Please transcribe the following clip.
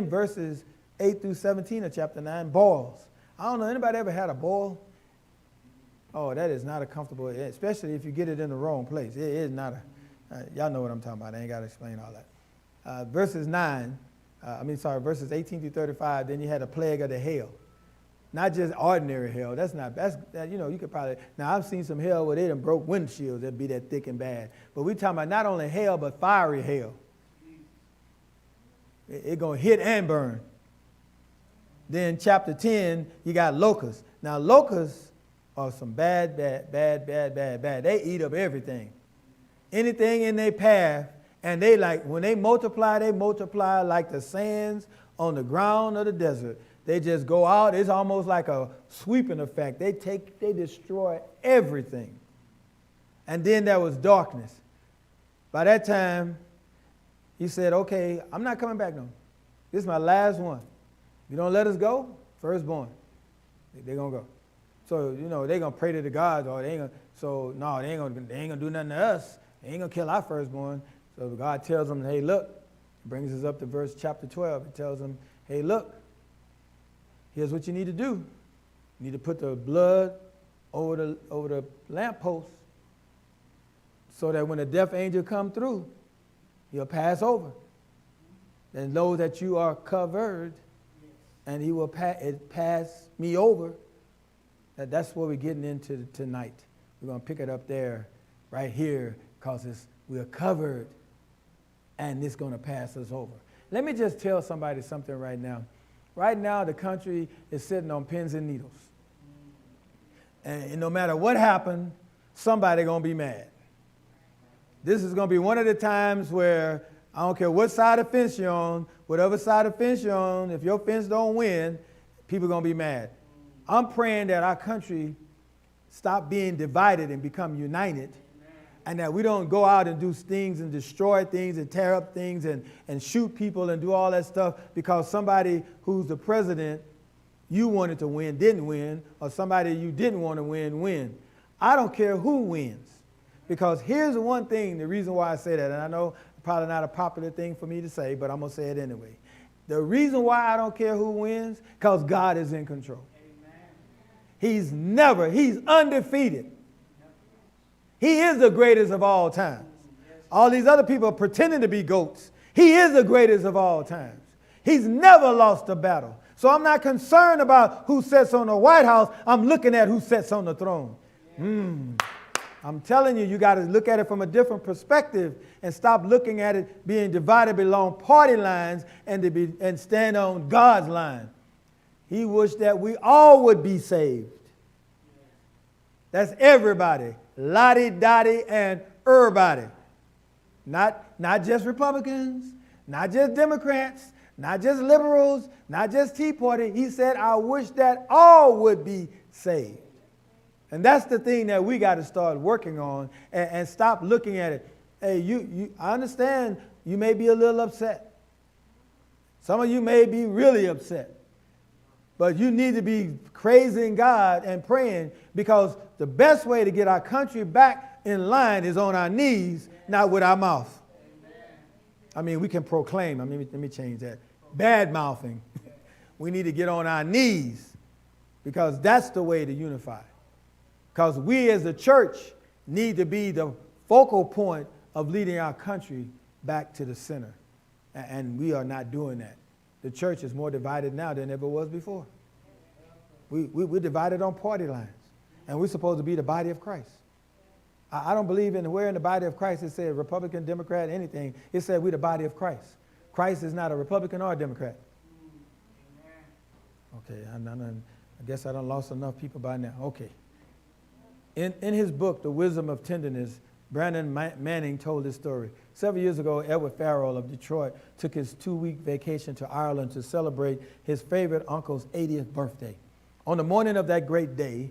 verses 8 through 17 of chapter 9, boils. I don't know, anybody ever had a boil? Oh, that is not a comfortable, especially if you get it in the wrong place. It is not y'all know what I'm talking about. I ain't got to explain all that. Verses 18 through 35, then you had a plague of the hail. Not just ordinary hail. You could probably, now I've seen some hail where they done broke windshields. That'd be that thick and bad. But we're talking about not only hail, but fiery hail. It's going to hit and burn. Then chapter 10, you got locusts. Now locusts are some bad. They eat up everything. Anything in their path. And when they multiply like the sands on the ground of the desert. They just go out. It's almost like a sweeping effect. They destroy everything. And then there was darkness. By that time, he said, okay, I'm not coming back no. This is my last one. You don't let us go, firstborn. They're going to go. So, they're going to pray to the gods, or they ain't going to do nothing to us. They ain't going to kill our firstborn. So God tells them, hey, look, brings us up to verse chapter 12. It tells them, hey, look, here's what you need to do. You need to put the blood over the lamppost so that when the death angel come through, he'll pass over. And know that you are covered, and he will pass me over. That's what we're getting into tonight. We're going to pick it up there, right here, because we're covered, and it's going to pass us over. Let me just tell somebody something right now. Right now, the country is sitting on pins and needles. And no matter what happened, somebody's going to be mad. This is going to be one of the times where I don't care what side of the fence you're on, whatever side of the fence you're on, if your fence don't win, people are going to be mad. I'm praying that our country stop being divided and become united, and that we don't go out and do things and destroy things and tear up things and shoot people and do all that stuff because somebody who's the president you wanted to win didn't win, or somebody you didn't want to win. I don't care who wins. Because here's the one thing, the reason why I say that, and I know probably not a popular thing for me to say, but I'm going to say it anyway. The reason why I don't care who wins, because God is in control. Amen. He's undefeated. He is the greatest of all times. All these other people are pretending to be goats. He is the greatest of all times. He's never lost a battle. So I'm not concerned about who sits on the White House. I'm looking at who sits on the throne. I'm telling you, you got to look at it from a different perspective and stop looking at it being divided along party lines and stand on God's line. He wished that we all would be saved. That's everybody. Lottie, Dottie, and everybody. Not just Republicans, not just Democrats, not just liberals, not just Tea Party. He said, I wish that all would be saved. And that's the thing that we got to start working on and stop looking at it. Hey, I understand you may be a little upset. Some of you may be really upset. But you need to be praising God and praying, because the best way to get our country back in line is on our knees, not with our mouth. I mean, we can proclaim. Let me change that. Bad mouthing. We need to get on our knees, because that's the way to unify. Because we as a church need to be the focal point of leading our country back to the center. And we are not doing that. The church is more divided now than ever was before. We're divided on party lines. And we're supposed to be the body of Christ. I don't believe where in the body of Christ it said Republican, Democrat, anything. It said we're the body of Christ. Christ is not a Republican or a Democrat. Okay, I guess I done lost enough people by now. Okay. In his book, The Wisdom of Tenderness, Brandon Manning told this story. Several years ago, Edward Farrell of Detroit took his 2-week vacation to Ireland to celebrate his favorite uncle's 80th birthday. On the morning of that great day,